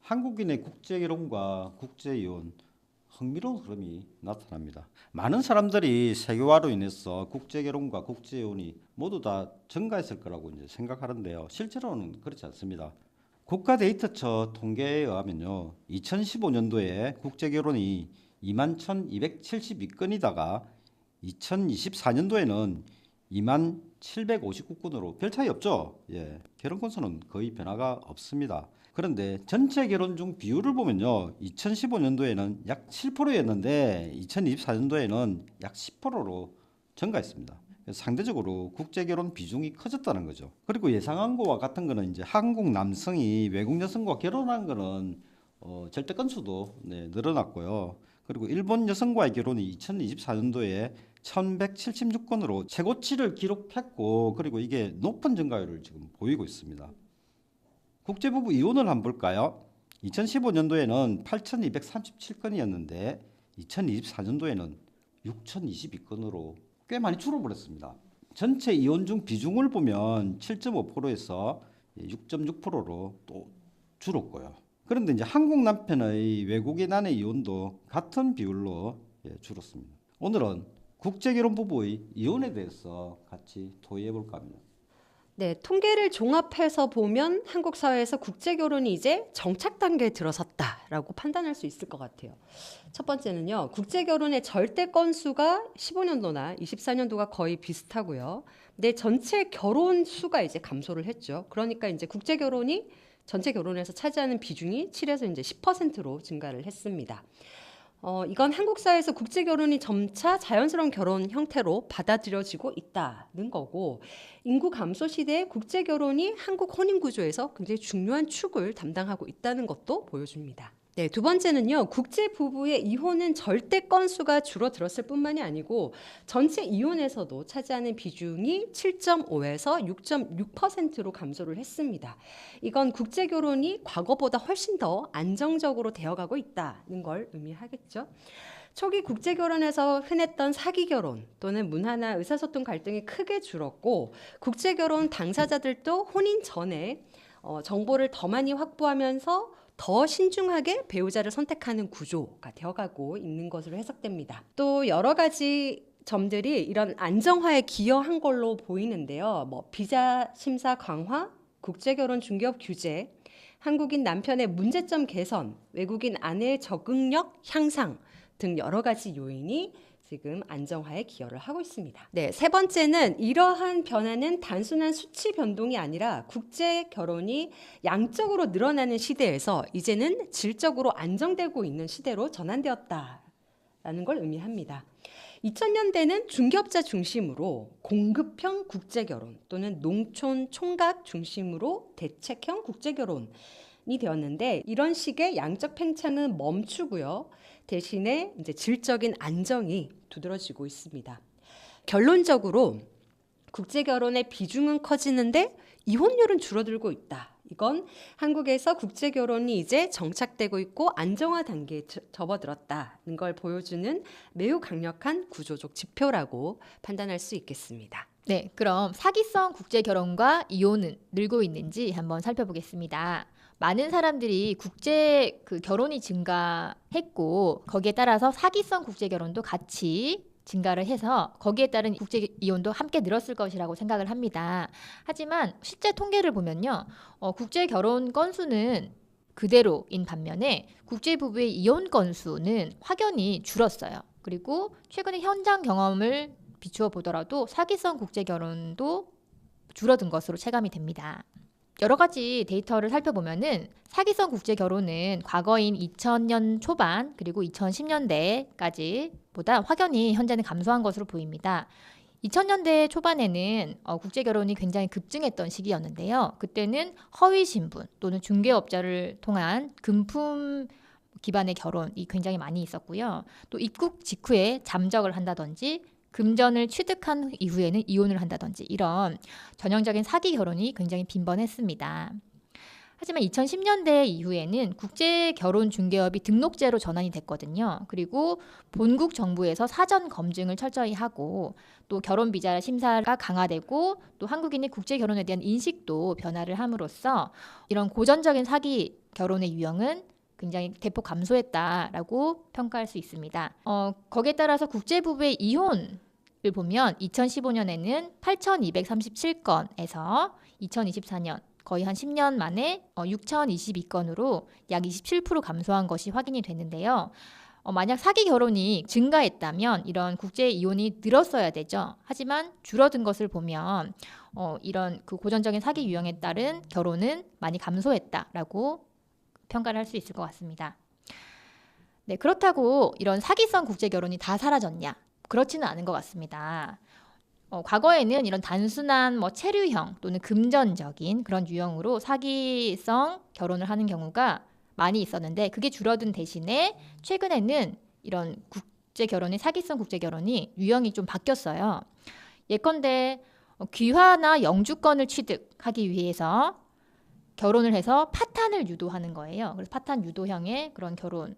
한국인의 국제결혼과 국제이혼 흥미로운 흐름이 나타납니다. 많은 사람들이 세계화로 인해서 국제결혼과 국제이혼이 모두 다 증가했을 거라고 이제 생각하는데요. 실제로는 그렇지 않습니다. 국가데이터처 통계에 의하면요, 2015년도에 국제결혼이 21,272건이다가 2024년도에는 2759건으로 별 차이 없죠. 결혼 건수는 거의 변화가 없습니다. 그런데 전체 결혼 중 비율을 보면요, 2015년도에는 약 7%였는데 2024년도에는 약 10%로 증가했습니다. 상대적으로 국제 결혼 비중이 커졌다는 거죠. 그리고 예상한 거와 같은 거는 이제 한국 남성이 외국 여성과 결혼한 거는 절대 건수도 늘어났고요. 그리고 일본 여성과의 결혼이 2024년도에 1176건으로 최고치를 기록했고, 그리고 이게 높은 증가율을 지금 보이고 있습니다. 국제부부 이혼을 한번 볼까요? 2015년도에는 8,237건이었는데 2024년도에는 6,022건으로 꽤 많이 줄어버렸습니다. 전체 이혼 중 비중을 보면 7.5%에서 6.6%로 또 줄었고요. 그런데 이제 한국 남편의 외국인 아내 이혼도 같은 비율로 줄었습니다. 오늘은 국제결혼 부부의 이혼에 대해서 같이 토의해 볼까 합니다. 네, 통계를 종합해서 보면 한국 사회에서 국제 결혼이 이제 정착 단계에 들어섰다라고 판단할 수 있을 것 같아요. 첫 번째는요, 국제 결혼의 절대 건수가 15년도나 24년도가 거의 비슷하고요. 근데 전체 결혼 수가 이제 감소를 했죠. 그러니까 이제 국제 결혼이 전체 결혼에서 차지하는 비중이 7에서 이제 10%로 증가를 했습니다. 이건 한국 사회에서 국제 결혼이 점차 자연스러운 결혼 형태로 받아들여지고 있다는 거고, 인구 감소 시대에 국제 결혼이 한국 혼인 구조에서 굉장히 중요한 축을 담당하고 있다는 것도 보여줍니다. 네, 두 번째는요, 국제 부부의 이혼은 절대 건수가 줄어들었을 뿐만이 아니고 전체 이혼에서도 차지하는 비중이 7.5에서 6.6%로 감소를 했습니다. 이건 국제 결혼이 과거보다 훨씬 더 안정적으로 되어가고 있다는 걸 의미하겠죠. 초기 국제 결혼에서 흔했던 사기 결혼 또는 문화나 의사소통 갈등이 크게 줄었고, 국제 결혼 당사자들도 혼인 전에 정보를 더 많이 확보하면서 더 신중하게 배우자를 선택하는 구조가 되어가고 있는 것으로 해석됩니다. 또 여러 가지 점들이 이런 안정화에 기여한 걸로 보이는데요. 비자 심사 강화, 국제결혼 중개업 규제, 한국인 남편의 문제점 개선, 외국인 아내의 적응력 향상 등 여러 가지 요인이 지금 안정화에 기여를 하고 있습니다. 네, 세 번째는 이러한 변화는 단순한 수치 변동이 아니라 국제 결혼이 양적으로 늘어나는 시대에서 이제는 질적으로 안정되고 있는 시대로 전환되었다라는 걸 의미합니다. 2000년대는 중개업자 중심으로 공급형 국제결혼 또는 농촌 총각 중심으로 대책형 국제결혼이 되었는데, 이런 식의 양적 팽창은 멈추고요. 대신에 이제 질적인 안정이 두드러지고 있습니다. 결론적으로 국제결혼의 비중은 커지는데 이혼율은 줄어들고 있다. 이건 한국에서 국제결혼이 이제 정착되고 있고 안정화 단계에 접어들었다는 걸 보여주는 매우 강력한 구조적 지표라고 판단할 수 있겠습니다. 네, 그럼 사기성 국제결혼과 이혼은 늘고 있는지 한번 살펴보겠습니다. 많은 사람들이 국제 결혼이 증가했고, 거기에 따라서 사기성 국제결혼도 같이 증가를 해서 거기에 따른 국제 이혼도 함께 늘었을 것이라고 생각을 합니다. 하지만 실제 통계를 보면요, 국제 결혼 건수는 그대로인 반면에 국제 부부의 이혼 건수는 확연히 줄었어요. 그리고 최근에 현장 경험을 비추어 보더라도 사기성 국제 결혼도 줄어든 것으로 체감이 됩니다. 여러 가지 데이터를 살펴보면은 사기성 국제 결혼은 과거인 2000년 초반 그리고 2010년대까지 보다 확연히 현재는 감소한 것으로 보입니다. 2000년대 초반에는 국제 결혼이 굉장히 급증했던 시기였는데요. 그때는 허위 신분 또는 중개업자를 통한 금품 기반의 결혼이 굉장히 많이 있었고요. 또 입국 직후에 잠적을 한다든지 금전을 취득한 이후에는 이혼을 한다든지 이런 전형적인 사기 결혼이 굉장히 빈번했습니다. 하지만 2010년대 이후에는 국제 결혼 중개업이 등록제로 전환이 됐거든요. 그리고 본국 정부에서 사전 검증을 철저히 하고 또 결혼 비자 심사가 강화되고 또 한국인의 국제 결혼에 대한 인식도 변화를 함으로써 이런 고전적인 사기 결혼의 유형은 굉장히 대폭 감소했다라고 평가할 수 있습니다. 거기에 따라서 국제부부의 이혼을 보면 2015년에는 8,237건에서 2024년 거의 한 10년 만에 6,022건으로 약 27% 감소한 것이 확인이 됐는데요. 만약 사기 결혼이 증가했다면 이런 국제 이혼이 늘었어야 되죠. 하지만 줄어든 것을 보면 이런 그 고전적인 사기 유형에 따른 결혼은 많이 감소했다라고 평가를 할 수 있을 것 같습니다. 네, 그렇다고 이런 사기성 국제 결혼이 다 사라졌냐? 그렇지는 않은 것 같습니다. 과거에는 이런 단순한 체류형 또는 금전적인 그런 유형으로 사기성 결혼을 하는 경우가 많이 있었는데 그게 줄어든 대신에 최근에는 이런 국제 결혼이 사기성 국제 결혼이 유형이 좀 바뀌었어요. 예컨대 귀화나 영주권을 취득하기 위해서 결혼을 해서 파탄을 유도하는 거예요. 그래서 파탄 유도형의 그런 결혼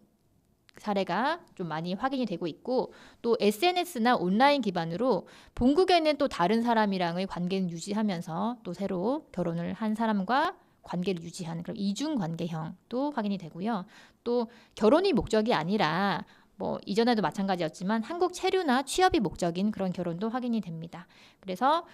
사례가 좀 많이 확인이 되고 있고 또 SNS나 온라인 기반으로 본국에는 또 다른 사람이랑의 관계를 유지하면서 또 새로 결혼을 한 사람과 관계를 유지하는 그런 이중 관계형도 확인이 되고요. 또 결혼이 목적이 아니라 이전에도 마찬가지였지만 한국 체류나 취업이 목적인 그런 결혼도 확인이 됩니다. 그래서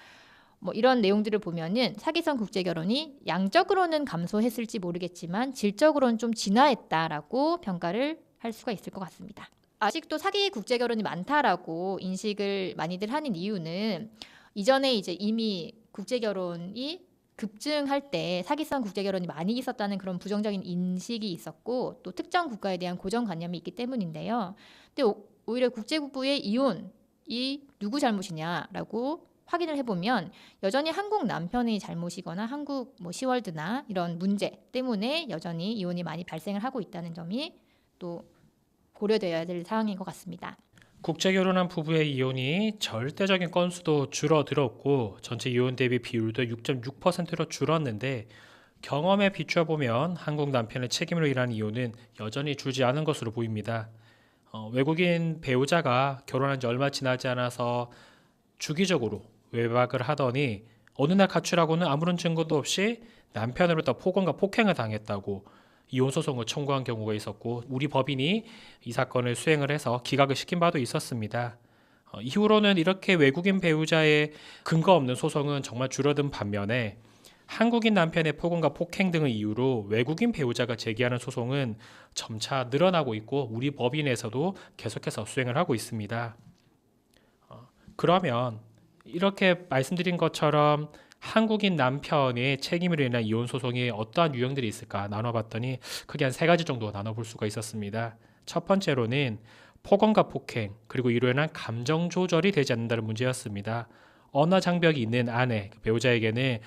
이런 내용들을 보면은 사기성 국제 결혼이 양적으로는 감소했을지 모르겠지만 질적으로는 좀 진화했다라고 평가를 할 수가 있을 것 같습니다. 아직도 사기 국제 결혼이 많다라고 인식을 많이들 하는 이유는 이전에 이제 이미 국제 결혼이 급증할 때 사기성 국제 결혼이 많이 있었다는 그런 부정적인 인식이 있었고 또 특정 국가에 대한 고정관념이 있기 때문인데요. 근데 오히려 국제부부의 이혼이 누구 잘못이냐라고 확인을 해보면 여전히 한국 남편의 잘못이거나 한국 시월드나 이런 문제 때문에 여전히 이혼이 많이 발생을 하고 있다는 점이 또 고려되어야 될 사항인 것 같습니다. 국제 결혼한 부부의 이혼이 절대적인 건수도 줄어들었고 전체 이혼 대비 비율도 6.6%로 줄었는데 경험에 비추어 보면 한국 남편의 책임으로 일하는 이혼은 여전히 줄지 않은 것으로 보입니다. 외국인 배우자가 결혼한 지 얼마 지나지 않아서 주기적으로 외박을 하더니 어느 날 가출하고는 아무런 증거도 없이 남편으로부터 폭언과 폭행을 당했다고 이혼 소송을 청구한 경우가 있었고 우리 법인이 이 사건을 수행을 해서 기각을 시킨 바도 있었습니다. 이후로는 이렇게 외국인 배우자의 근거 없는 소송은 정말 줄어든 반면에 한국인 남편의 폭언과 폭행 등을 이유로 외국인 배우자가 제기하는 소송은 점차 늘어나고 있고 우리 법인에서도 계속해서 수행을 하고 있습니다. 그러면 이렇게 말씀드린 것처럼 한국인 남편의 책임으로 인한 이혼 소송에 어떠한 유형들이 있을까 나눠봤더니 크게 한 3가지 정도 나눠볼 수가 있었습니다. 첫 번째로는 폭언과 폭행 그리고 이로 인한 감정 조절이 되지 않는다는 문제였습니다. 언어 장벽이 있는 아내, 배우자에게는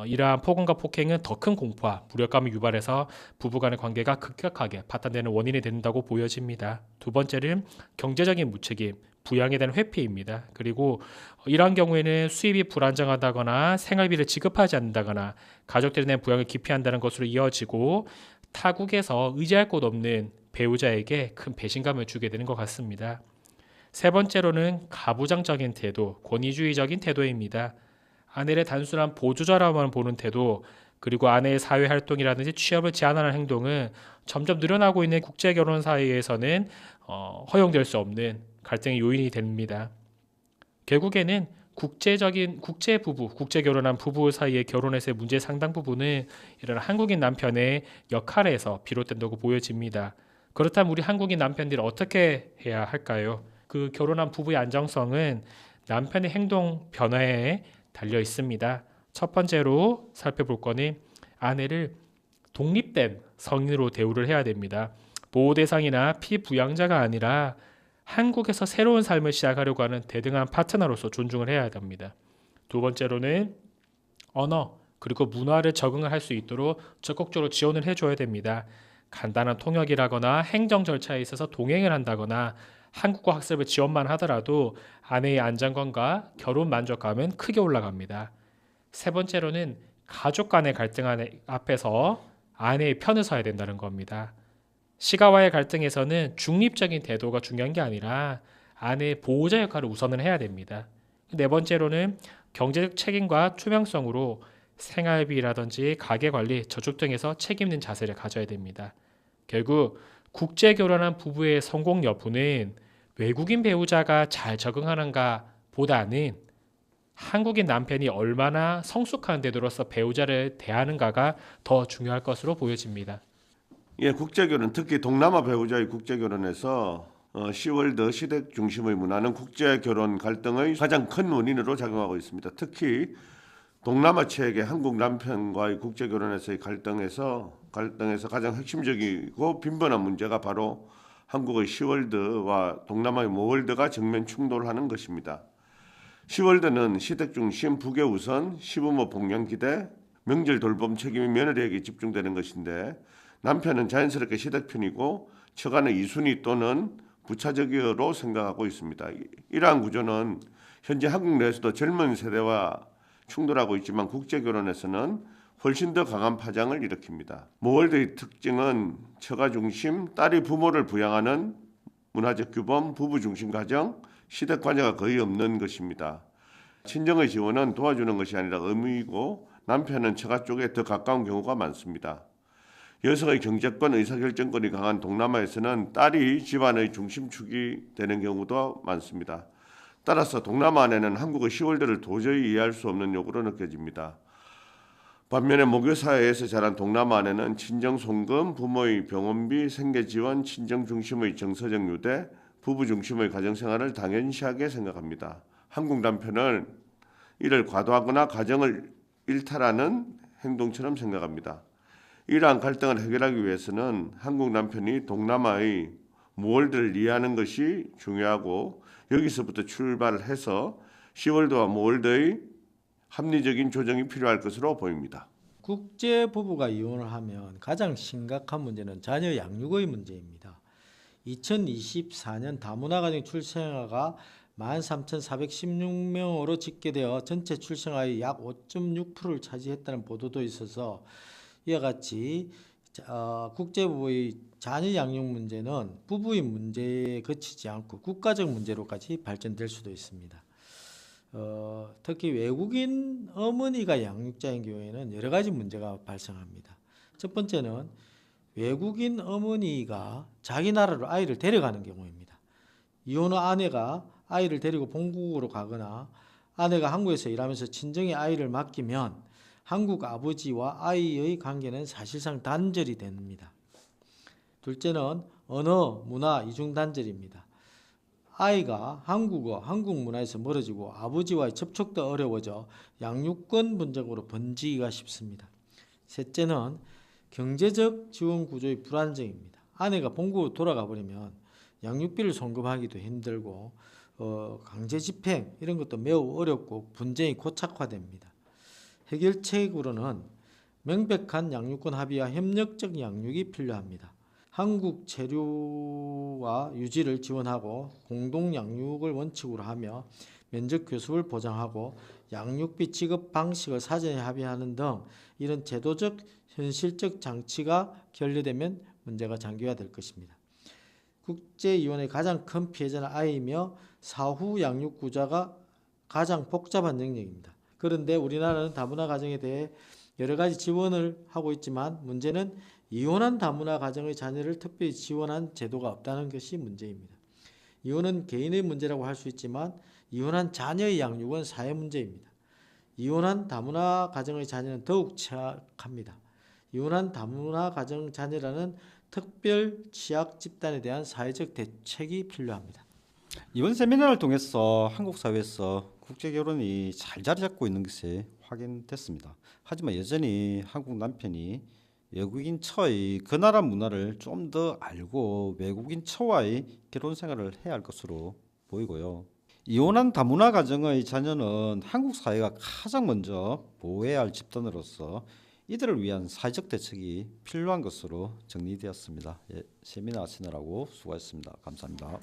이러한 폭언과 폭행은 더 큰 공포와 무력감을 유발해서 부부간의 관계가 급격하게 파탄되는 원인이 된다고 보여집니다. 두 번째는 경제적인 무책임, 부양에 대한 회피입니다. 그리고 이러한 경우에는 수입이 불안정하다거나 생활비를 지급하지 않는다거나 가족들에 대한 부양을 기피한다는 것으로 이어지고 타국에서 의지할 곳 없는 배우자에게 큰 배신감을 주게 되는 것 같습니다. 세 번째로는 가부장적인 태도, 권위주의적인 태도입니다. 아내를 단순한 보조자라만 보는 태도, 그리고 아내의 사회활동이라든지 취업을 제한하는 행동은 점점 늘어나고 있는 국제결혼 사회에서는 허용될 수 없는 갈등의 요인이 됩니다. 결국에는 국제부부, 국제결혼한 부부 사이의 결혼에서의 문제의 상당 부분은 이런 한국인 남편의 역할에서 비롯된다고 보여집니다. 그렇다면 우리 한국인 남편들이 어떻게 해야 할까요? 그 결혼한 부부의 안정성은 남편의 행동 변화에 달려 있습니다. 첫 번째로 살펴볼 거는 아내를 독립된 성인으로 대우를 해야 됩니다. 보호 대상이나 피부양자가 아니라 한국에서 새로운 삶을 시작하려고 하는 대등한 파트너로서 존중을 해야 합니다. 두 번째로는 언어 그리고 문화를 적응을 할 수 있도록 적극적으로 지원을 해줘야 됩니다. 간단한 통역이라거나 행정 절차에 있어서 동행을 한다거나 한국어 학습을 지원만 하더라도 아내의 안정감과 결혼 만족감은 크게 올라갑니다. 세 번째로는 가족 간의 갈등 앞에서 아내의 편을 서야 된다는 겁니다. 시가와의 갈등에서는 중립적인 태도가 중요한 게 아니라 아내의 보호자 역할을 우선을 해야 됩니다. 네 번째로는 경제적 책임과 투명성으로 생활비라든지 가계 관리, 저축 등에서 책임 있는 자세를 가져야 됩니다. 결국 국제 결혼한 부부의 성공 여부는 외국인 배우자가 잘 적응하는가 보다는 한국인 남편이 얼마나 성숙한 태도로서 배우자를 대하는가가 더 중요할 것으로 보여집니다. 예, 국제결혼, 특히 동남아 배우자의 국제결혼에서 시월드 시댁 중심의 문화는 국제결혼 갈등의 가장 큰 원인으로 작용하고 있습니다. 특히 동남아 체계 한국 남편과의 국제결혼에서의 갈등에서 가장 핵심적이고 빈번한 문제가 바로 한국의 시월드와 동남아의 모월드가 정면 충돌하는 것입니다. 시월드는 시댁 중심, 부계 우선, 시부모 복양 기대, 명절 돌봄 책임이 며느리에게 집중되는 것인데 남편은 자연스럽게 시댁 편이고 처가는 이순위 또는 부차적으로 생각하고 있습니다. 이러한 구조는 현재 한국 내에서도 젊은 세대와 충돌하고 있지만 국제결혼에서는 훨씬 더 강한 파장을 일으킵니다. 모월드의 특징은 처가 중심, 딸이 부모를 부양하는 문화적 규범, 부부 중심 가정, 시댁 관여가 거의 없는 것입니다. 친정의 지원은 도와주는 것이 아니라 의무이고 남편은 처가 쪽에 더 가까운 경우가 많습니다. 여성의 경제권, 의사결정권이 강한 동남아에서는 딸이 집안의 중심축이 되는 경우도 많습니다. 따라서 동남아 안에는 한국의 시월드를 도저히 이해할 수 없는 요구로 느껴집니다. 반면에 모교 사회에서 자란 동남아 안에는 친정 송금, 부모의 병원비, 생계 지원, 친정 중심의 정서적 유대, 부부 중심의 가정생활을 당연시하게 생각합니다. 한국 남편을 이를 과도하거나 가정을 일탈하는 행동처럼 생각합니다. 이러한 갈등을 해결하기 위해서는 한국 남편이 동남아의 모월드를 이해하는 것이 중요하고 여기서부터 출발을 해서 시월드와 모월드의 합리적인 조정이 필요할 것으로 보입니다. 국제 부부가 이혼을 하면 가장 심각한 문제는 자녀 양육의 문제입니다. 2024년 다문화 가정 출생아가 13,416명으로 집계되어 전체 출생아의 약 5.6%를 차지했다는 보도도 있어서 이와 같이 국제부부의 자녀 양육 문제는 부부의 문제에 그치지 않고 국가적 문제로까지 발전될 수도 있습니다. 특히 외국인 어머니가 양육자인 경우에는 여러 가지 문제가 발생합니다. 첫 번째는 외국인 어머니가 자기 나라로 아이를 데려가는 경우입니다. 이혼 후 아내가 아이를 데리고 본국으로 가거나 아내가 한국에서 일하면서 친정에 아이를 맡기면 한국 아버지와 아이의 관계는 사실상 단절이 됩니다. 둘째는 언어, 문화 이중 단절입니다. 아이가 한국어, 한국 문화에서 멀어지고 아버지와의 접촉도 어려워져 양육권 분쟁으로 번지기가 쉽습니다. 셋째는 경제적 지원 구조의 불안정입니다. 아내가 본국으로 돌아가 버리면 양육비를 송금하기도 힘들고 강제 집행 이런 것도 매우 어렵고 분쟁이 고착화됩니다. 해결책으로는 명백한 양육권 합의와 협력적 양육이 필요합니다. 한국 체류와 유지를 지원하고 공동 양육을 원칙으로 하며 면접 교습을 보장하고 양육비 지급 방식을 사전에 합의하는 등 이런 제도적 현실적 장치가 결여되면 문제가 장기화될 것입니다. 국제이혼의 가장 큰 피해자는 아이이며 사후 양육 구조가 가장 복잡한 영역입니다. 그런데 우리나라는 다문화 가정에 대해 여러 가지 지원을 하고 있지만 문제는 이혼한 다문화 가정의 자녀를 특별히 지원한 제도가 없다는 것이 문제입니다. 이혼은 개인의 문제라고 할 수 있지만 이혼한 자녀의 양육은 사회 문제입니다. 이혼한 다문화 가정의 자녀는 더욱 취약합니다. 이혼한 다문화 가정 자녀라는 특별 취약 집단에 대한 사회적 대책이 필요합니다. 이번 세미나를 통해서 한국 사회에서 국제 결혼이 잘 자리 잡고 있는 것이 확인됐습니다. 하지만 여전히 한국 남편이 외국인 처의 그 나라 문화를 좀 더 알고 외국인 처와의 결혼 생활을 해야 할 것으로 보이고요. 이혼한 다문화 가정의 자녀는 한국 사회가 가장 먼저 보호해야 할 집단으로서 이들을 위한 사회적 대책이 필요한 것으로 정리되었습니다. 세미나 하시느라고 수고하셨습니다. 감사합니다.